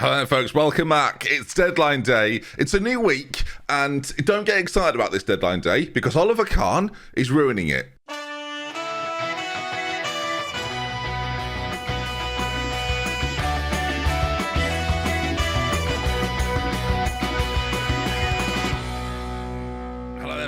Hello folks, welcome back. It's deadline day. It's a new week, and don't get excited about this deadline day because Oliver Kahn is ruining it.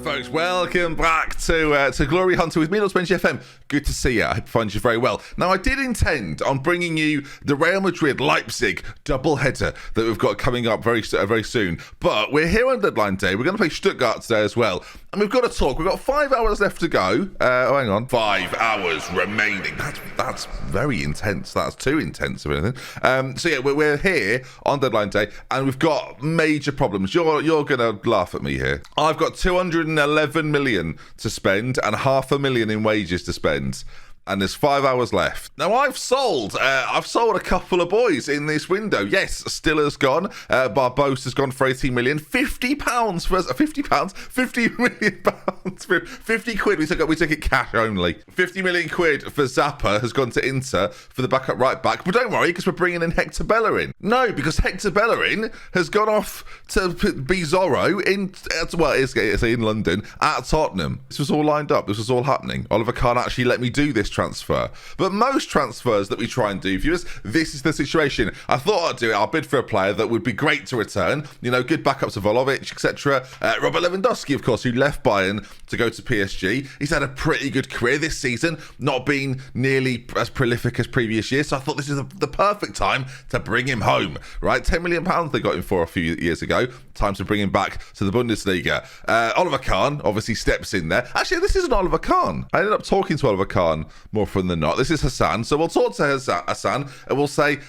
Folks, welcome back to Glory Hunter with me, DoctorBenjy FM. Good to see you. I hope you find you very well. Now, I did intend on bringing you the Real Madrid-Leipzig double-header that we've got coming up very soon. But we're here on deadline day. We're going to play Stuttgart today as well. And we've got to talk. We've got 5 hours left to go. Hang on. 5 hours remaining. That's very intense. That's too intense, if anything. So yeah, we're here on deadline day, and we've got major problems. You're going to laugh at me here. I've got 211 million to spend and $500,000 in wages to spend. And there's 5 hours left. Now, I've sold a couple of boys in this window. Yes, Stiller's gone. Barbosa's gone for 18 million. £50 for 50 pounds, 50 million pounds, 50 quid. We took it cash only. 50 million quid for Zappa has gone to Inter for the backup right back. But don't worry, because we're bringing in Hector Bellerin. No, because Hector Bellerin has gone off to be Zorro it's in London at Tottenham. This was all lined up. This was all happening. Oliver Kahn actually let me do this transfer. But most transfers that we try and do, viewers, this is the situation. I thought I'd do it. I'll bid for a player that would be great to return. You know, good backups of Vlahovic, etc. Robert Lewandowski, of course, who left Bayern to go to PSG. He's had a pretty good career this season, not been nearly as prolific as previous years. So I thought this is the perfect time to bring him home, right? £10 million they got him for a few years ago. Time to bring him back to the Bundesliga. Oliver Kahn obviously steps in there. Actually, this isn't Oliver Kahn. I ended up talking to Oliver Kahn more often than not. This is Hassan. So we'll talk to Hassan and we'll say,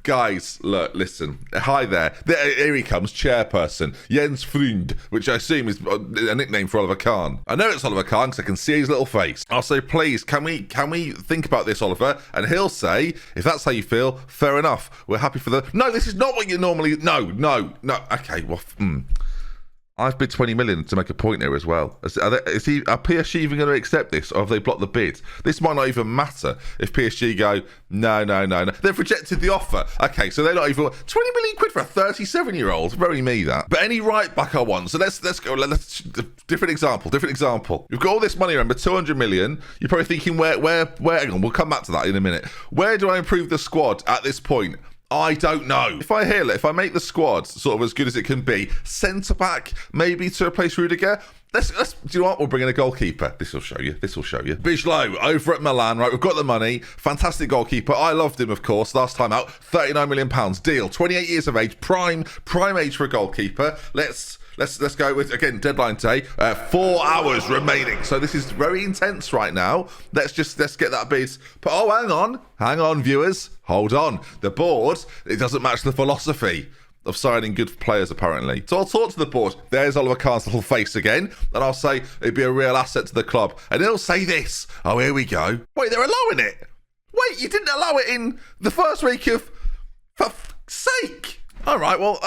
guys, look, listen. Hi there. Here he comes, chairperson. Jens Freund, which I assume is a nickname for Oliver Kahn. I know it's Oliver Kahn because I can see his little face. I'll say, please, can we think about this, Oliver? And he'll say, if that's how you feel, fair enough. We're happy for the... No, this is not what you normally... No. Okay, well... I've bid 20 million to make a point here as well. Are PSG even going to accept this, or have they blocked the bid? This might not even matter if PSG go, no. They've rejected the offer. Okay, so they're not even... 20 million quid for a 37-year-old. Very me, that. But any right back I want. So let's go. Different example. You've got all this money, remember, 200 million. You're probably thinking, where... Hang on, we'll come back to that in a minute. Where do I improve the squad at this point? I don't know. If I make the squad sort of as good as it can be, centre-back maybe to replace Rudiger, let's do you know what? We'll bring in a goalkeeper. This will show you. Bijlow over at Milan, right? We've got the money. Fantastic goalkeeper. I loved him, of course, last time out. £39 million deal. 28 years of age. Prime age for a goalkeeper. Let's go with, again, deadline day. 4 hours remaining. So this is very intense right now. Let's get that bid. But hang on, viewers. Hold on. The board, it doesn't match the philosophy of signing good players, apparently. So I'll talk to the board. There's Oliver Kahn's little face again. And I'll say it'd be a real asset to the club. And he'll say this. Oh, here we go. Wait, they're allowing it. Wait, you didn't allow it in the first week of... For fuck's sake. All right, well,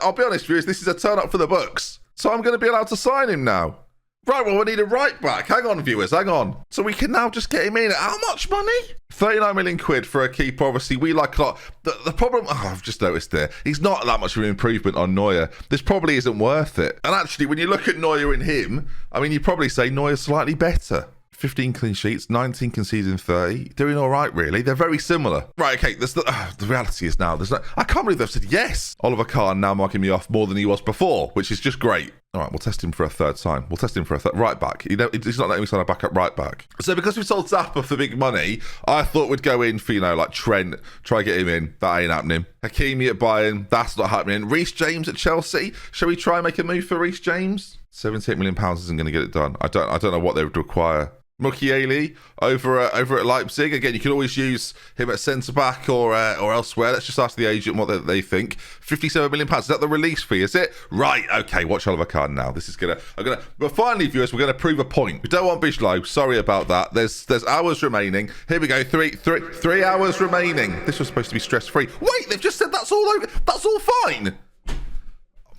I'll be honest, viewers, this is a turn up for the books. So I'm going to be allowed to sign him now. Right, well, we need a right back. Hang on, viewers, hang on. So we can now just get him in. How much money? 39 million quid for a keeper. Obviously, we like a lot. The problem, I've just noticed there, he's not that much of an improvement on Neuer. This probably isn't worth it. And actually, when you look at Neuer and him, I mean, you probably say Neuer's slightly better. 15 clean sheets, 19 conceded in 30. Doing all right, really. They're very similar. Right, okay, the reality is now, I can't believe they've said yes. Oliver Kahn now marking me off more than he was before, which is just great. All right, we'll test him for a third time. We'll test him for a right back. He's not letting me sign a backup right back. So because we sold Zappa for big money, I thought we'd go in for, like Trent, try get him in. That ain't happening. Hakimi at Bayern, that's not happening. Reese James at Chelsea. Shall we try and make a move for Reese James? £78 million isn't going to get it done. I don't know what they would require. Mukiele over at Leipzig. Again, you can always use him at centre-back or elsewhere. Let's just ask the agent what they think. £57 million. Is that the release fee, is it? Right, okay, watch Oliver Kahn now. This is but finally, viewers, we're going to prove a point. We don't want Bijlow. Sorry about that. There's hours remaining. Here we go. Three hours remaining. This was supposed to be stress-free. Wait, they've just said that's all over. That's all fine.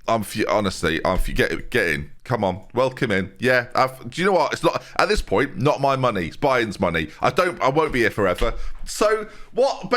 Honestly, get in. Come on, welcome in. Yeah, do you know what? It's not at this point. Not my money. It's Bayern's money. I won't be here forever. So what?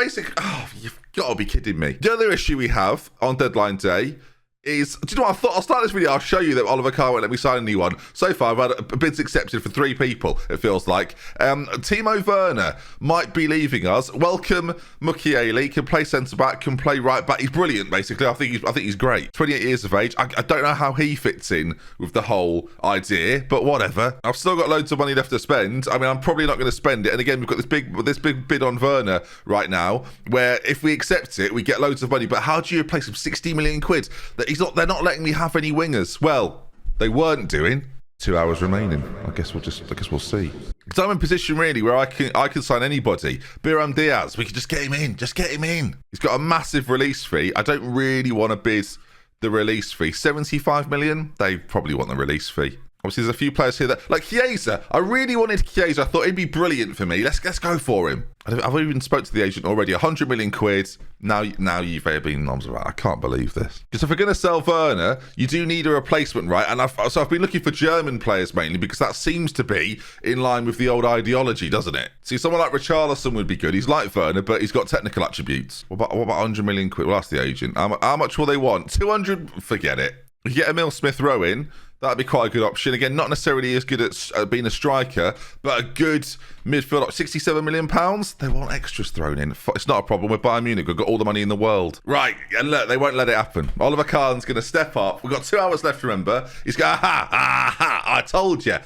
You've got to be kidding me. The other issue we have on deadline day is, do you know what I thought? I'll start this video. I'll show you that Oliver Kahn won't let me sign a new one. So far, I've had bids accepted for 3 people, it feels like. Timo Werner might be leaving us. Welcome, Mukiele. Can play centre-back, can play right-back. He's brilliant, basically. I think he's great. 28 years of age. I don't know how he fits in with the whole idea, but whatever. I've still got loads of money left to spend. I mean, I'm probably not going to spend it. And again, we've got this big bid on Werner right now, where if we accept it, we get loads of money. But how do you replace him? 60 million quid? They're not letting me have any wingers. Well, they weren't doing. 2 hours remaining. I guess we'll see. Because I'm in position really where I can sign anybody. Biram Diaz, we can just get him in. Just get him in. He's got a massive release fee. I don't really want to bid the release fee. 75 million. They probably want the release fee. Obviously, there's a few players here that, like Chiesa. I really wanted Chiesa. I thought he'd be brilliant for me. Let's go for him. I've even spoke to the agent already. 100 million quid. Now you've been noms about. I can't believe this. Because if we're going to sell Werner, you do need a replacement, right? And I've been looking for German players mainly because that seems to be in line with the old ideology, doesn't it? See, someone like Richarlison would be good. He's like Werner, but he's got technical attributes. What about 100 million quid? We'll ask the agent. How much will they want? 200? Forget it. You get Emil Smith-Rowe in. That'd be quite a good option. Again, not necessarily as good at being a striker, but a good midfield. £67 million. They want extras thrown in. It's not a problem. We're Bayern Munich. We've got all the money in the world. Right, and look, they won't let it happen. Oliver Kahn's going to step up. We've got 2 hours left, remember. He's going, I told you.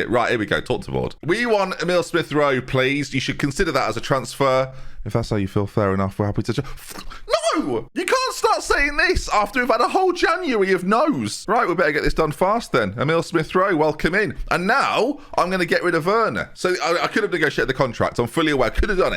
Right, here we go. Talk to board. We want Emil Smith-Rowe, please. You should consider that as a transfer. If that's how you feel, fair enough. We're happy to... No! You can't start saying this after we've had a whole January of no's. Right, we better get this done fast then. Emil Smith-Rowe, welcome in. And now I'm going to get rid of Werner. So I could have negotiated the contract. I'm fully aware. Could have done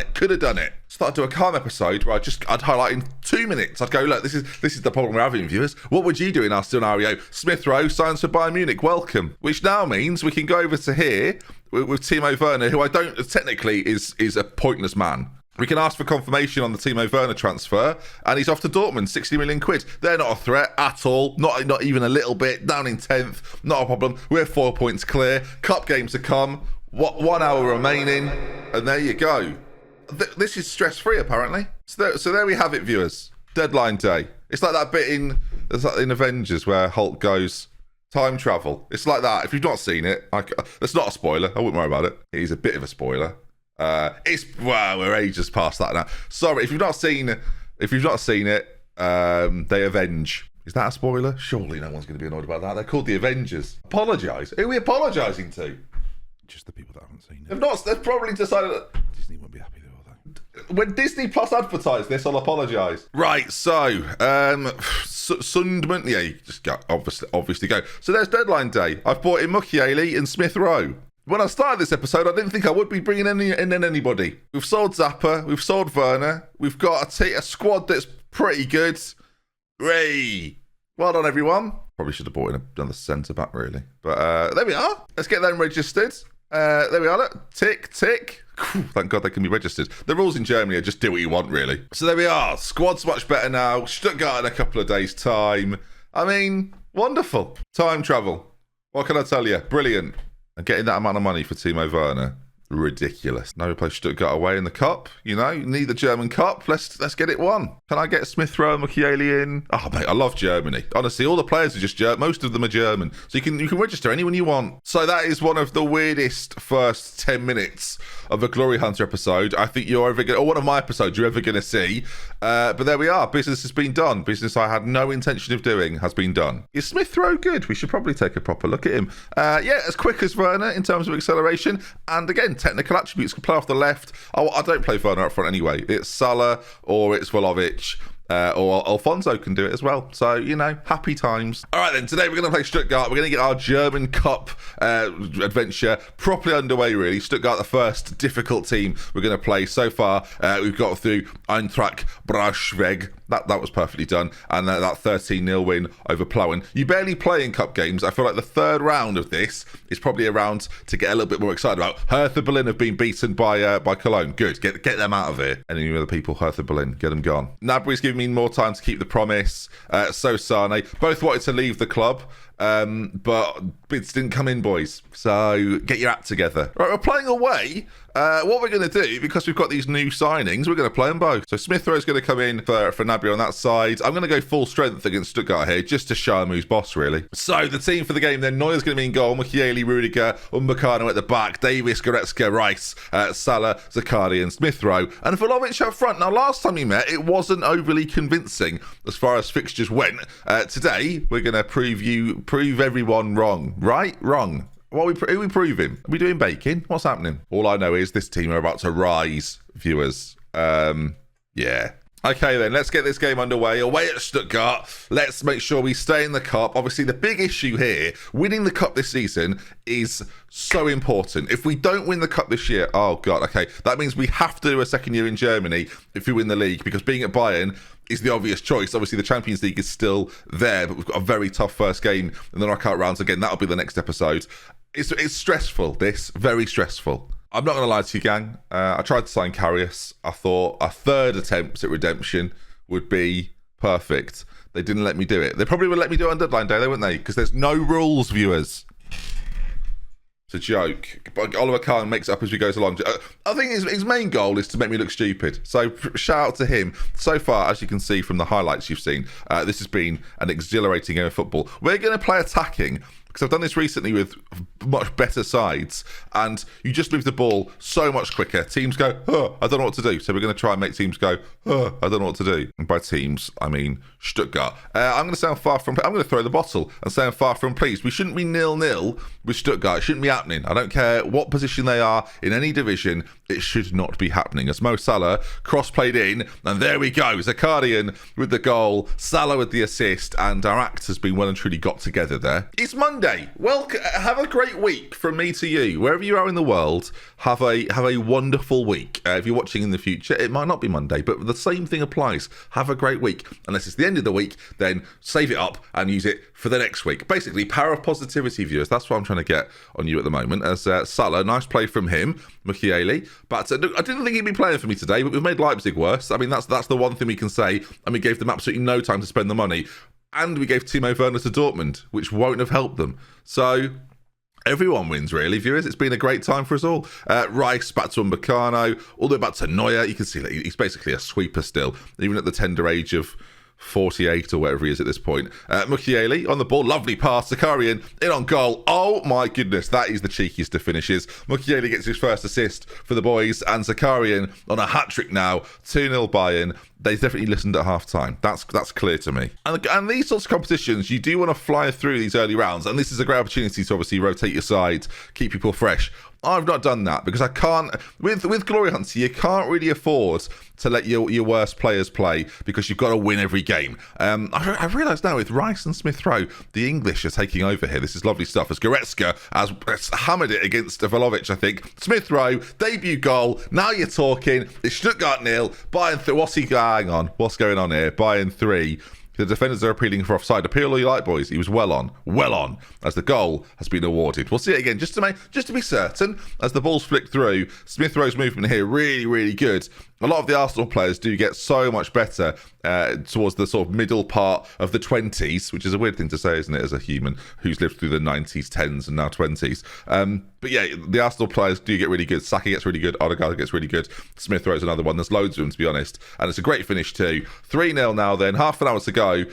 it. Start to do a calm episode where I'd highlight in 2 minutes. I'd go, look, this is the problem we're having, viewers. What would you do in our scenario? Smith-Rowe signs for Bayern Munich. Welcome. Which now means we can go over to here with Timo Werner, who I don't technically is a pointless man. We can ask for confirmation on the Timo Werner transfer, and he's off to Dortmund, 60 million quid. They're not a threat at all, not even a little bit. Down in 10th, not a problem. We're 4 points clear. Cup games to come. 1 hour remaining, and there you go. This is stress-free, apparently. So there we have it, viewers. Deadline day. It's like that bit in Avengers where Hulk goes, time travel. It's like that. If you've not seen it, that's not a spoiler. I wouldn't worry about it. It is a bit of a spoiler. We're ages past that now. Sorry, if you've not seen it, they avenge. Is that a spoiler? Surely no one's going to be annoyed about that. They're called the Avengers. Apologise. Who are we apologising to? Just the people that haven't seen it. They've probably decided that Disney won't be happy with all that. When Disney Plus advertise this, I'll apologise. Right, so Sundman, yeah, you just go, obviously go. So there's deadline day. I've bought in Mukiele and Smith-Rowe. When I started this episode, I didn't think I would be bringing in anybody. We've sold Zappa. We've sold Werner. We've got a squad that's pretty good. Ray. Well done, everyone. Probably should have bought in another centre-back, really. But there we are. Let's get them registered. There we are. Look. Tick, tick. Thank God they can be registered. The rules in Germany are just do what you want, really. So there we are. Squad's much better now. Stuttgart in a couple of days' time. I mean, wonderful. Time travel. What can I tell you? Brilliant. And getting that amount of money for Timo Werner, ridiculous. Now we play Stuttgart away in the cup. You need the German cup. Let's get it won. Can I get Smith-Rowe and Mukiele in? Oh mate, I love Germany. Honestly, all the players are just German. Most of them are German, so you can register anyone you want. So that is one of the weirdest first 10 minutes of a Glory Hunter episode I think you're ever going, or one of my episodes you're ever going to see. But there we are. Business has been done. Business I had no intention of doing has been done. Is Smith-Rowe good? We should probably take a proper look at him. Yeah, as quick as Werner in terms of acceleration, and again, technical attributes. Can play off the left. I don't play Werner up front anyway. It's Salah or it's Vlahovic. Or Alfonso can do it as well. So, happy times. All right, then. Today we're going to play Stuttgart. We're going to get our German Cup adventure properly underway, really. Stuttgart, the first difficult team we're going to play so far. We've got through Eintracht Braunschweig. That was perfectly done. And that 13-0 win over Plauen. You barely play in cup games. I feel like the third round of this is probably a round to get a little bit more excited about. Hertha Berlin have been beaten by Cologne. Good. Get them out of here. Any other people, Hertha Berlin, get them gone. Nabry's giving giving me more time to keep the promise. So Sane. Both wanted to leave the club. But bids didn't come in, boys. So get your act together. Right, we're playing away. What we're going to do, because we've got these new signings, we're going to play them both. So Smith Rowe's going to come in for Naby on that side. I'm going to go full strength against Stuttgart here, just to show him who's boss, really. So the team for the game then, Neuer's going to be in goal, Mukiele, Rudiger, Upamecano at the back, Davis, Goretzka, Rice, Salah, Zakarian, Smith Rowe, and Vlahovic up front. Now, last time we met, it wasn't overly convincing as far as fixtures went. Today, we're going to prove everyone wrong. Right? Wrong. Who are we proving? Are we doing baking? What's happening? All I know is this team are about to rise, viewers. Yeah. Okay, then, let's get this game underway. Away at Stuttgart. Let's make sure we stay in the cup. Obviously, the big issue here, winning the cup this season is so important. If we don't win the cup this year, oh, God, okay, that means we have to do a second year in Germany if we win the league, because being at Bayern is the obvious choice. Obviously, the Champions League is still there, but we've got a very tough first game in the knockout rounds. Again, that'll be the next episode. It's stressful, this. Very stressful. I'm not going to lie to you, gang. I tried to sign Karius. I thought a third attempt at redemption would be perfect. They didn't let me do it. They probably would let me do it on deadline day, wouldn't they? Because there's no rules, viewers. It's a joke. But Oliver Kahn makes it up as we goes along. I think his main goal is to make me look stupid. So shout out to him. So far, as you can see from the highlights you've seen, this has been an exhilarating game of football. We're going to play attacking, because I've done this recently with much better sides, and you just move the ball so much quicker. Teams go, I don't know what to do. So we're going to try and make teams go, I don't know what to do. And by teams, I mean Stuttgart. I'm going to sound far from... I'm going to throw the bottle and say I'm far from pleased. We shouldn't be 0-0 with Stuttgart. It shouldn't be happening. I don't care what position they are in any division. It should not be happening. As Mo Salah cross-played in, and there we go. Zakarian with the goal, Salah with the assist, and our act has been well and truly got together there. It's Monday. Well, have a great week from me to you. Wherever you are in the world, have a wonderful week. If you're watching in the future, it might not be Monday, but the same thing applies. Have a great week. Unless it's the end of the week, then save it up and use it for the next week. Basically, power of positivity, viewers. That's what I'm trying to get on you at the moment. As Salah, nice play from him, Mukiele. But I didn't think he'd be playing for me today, but we've made Leipzig worse. I mean, that's the one thing we can say. And we gave them absolutely no time to spend the money. And we gave Timo Werner to Dortmund, which won't have helped them. So everyone wins, really, viewers. It's been a great time for us all. Rice back to Upamecano, all the way back to Neuer. You can see that he's basically a sweeper still, even at the tender age of 48 or whatever he is at this point. Mukiele on the ball, lovely pass. Zakarian in on goal. Oh my goodness, that is the cheekiest of finishes. Mukiele gets his first assist for the boys, and Zakarian on a hat-trick now. 2-0 Bayern. They definitely listened at half-time. That's clear to me. And these sorts of competitions, you do want to fly through these early rounds, and this is a great opportunity to obviously rotate your side, keep people fresh. I've not done that because I can't, with Glory Hunter, you can't really afford to let your worst players play because you've got to win every game. I've realised now with Rice and Smith Rowe, the English are taking over here. This is lovely stuff. As Goretzka has hammered it against Vlahovic, I think. Smith Rowe, debut goal. Now you're talking. It's Stuttgart 0, Bayern 3. Hang on. What's going on here? Bayern 3. The defenders are appealing for offside. Appeal all you like, boys. He was well on, as the goal has been awarded. We'll see it again, just to be certain, as the ball's flicked through. Smith Rowe's movement here, really, really good. A lot of the Arsenal players do get so much better towards the sort of middle part of the 20s, which is a weird thing to say, isn't it, as a human who's lived through the 90s, 10s, and now 20s. But yeah, the Arsenal players do get really good. Saka gets really good. Odegaard gets really good. Smith Rowe's another one. There's loads of them, to be honest. And it's a great finish too. 3-0 now then. Half an hour to go.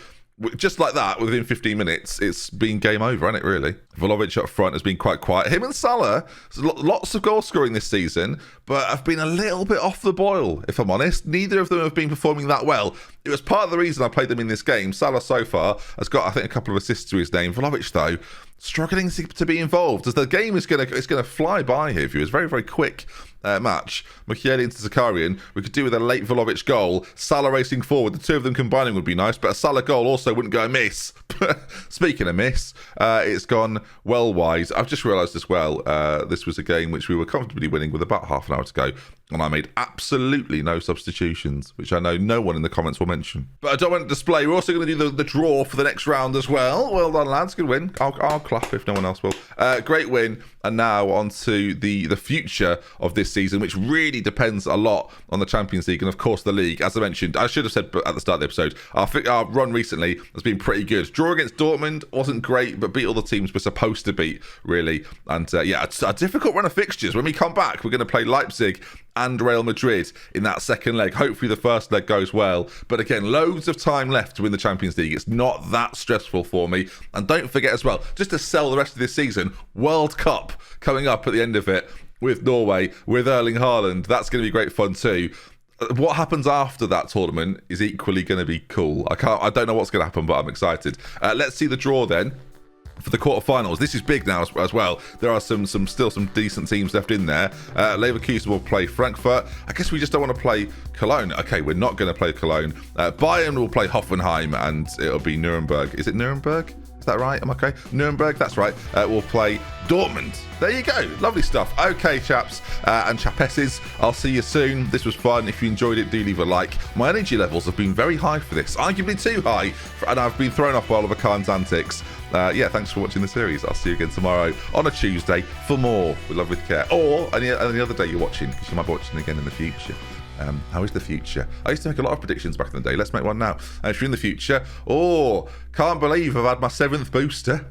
Just like that, within 15 minutes, it's been game over, hasn't it, really? Vlahovic up front has been quite quiet. Him and Salah, lots of goal scoring this season, but have been a little bit off the boil, if I'm honest. Neither of them have been performing that well. It was part of the reason I played them in this game. Salah so far has got, I think, a couple of assists to his name. Vlahovic, though, struggling to be involved, as the game is going to fly by here, viewers. Very, very quick match. Mukiele into Zakarian. We could do with a late Vlahovic goal. Salah racing forward. The two of them combining would be nice, but a Salah goal also wouldn't go amiss. Speaking of miss, it's gone well wide. I've just realised as well, this was a game which we were comfortably winning with about half an hour to go, and I made absolutely no substitutions, which I know no one in the comments will mention. But I don't want to display. We're also going to do the draw for the next round as well. Well done, lads. Good win. I'll clap if no one else will. Great win. And now on to the future of this season, which really depends a lot on the Champions League and, of course, the league. As I mentioned, I should have said at the start of the episode, our run recently has been pretty good. Draw against Dortmund wasn't great, but beat all the teams we're supposed to beat, really. And it's a difficult run of fixtures. When we come back, we're going to play Leipzig and Real Madrid in that second leg. Hopefully the first leg goes well. But again, loads of time left to win the Champions League. It's not that stressful for me. And don't forget as well, just to sell the rest of this season, World Cup coming up at the end of it with Norway, with Erling Haaland. That's going to be great fun too. What happens after that tournament is equally going to be cool. I don't know what's going to happen, but I'm excited. Let's see the draw then for the quarterfinals. This is big now as well. There are still some decent teams left in there. Leverkusen will play Frankfurt. I guess we just don't want to play Cologne. Okay, we're not going to play Cologne. Bayern will play Hoffenheim, and it'll be Nuremberg. Is it Nuremberg? Is that right? Am I okay? Nuremberg, that's right. We'll play Dortmund. There you go. Lovely stuff. Okay, chaps and chapesses, I'll see you soon. This was fun. If you enjoyed it, do leave a like. My energy levels have been very high for this, arguably too high, and I've been thrown off by Oliver Kahn's antics. Thanks for watching the series. I'll see you again tomorrow on a Tuesday for more with Love With Care, or any other day you're watching, because you might be watching again in the future. How is the future? I used to make a lot of predictions back in the day. Let's make one now. If you're in the future, can't believe I've had my 7th booster.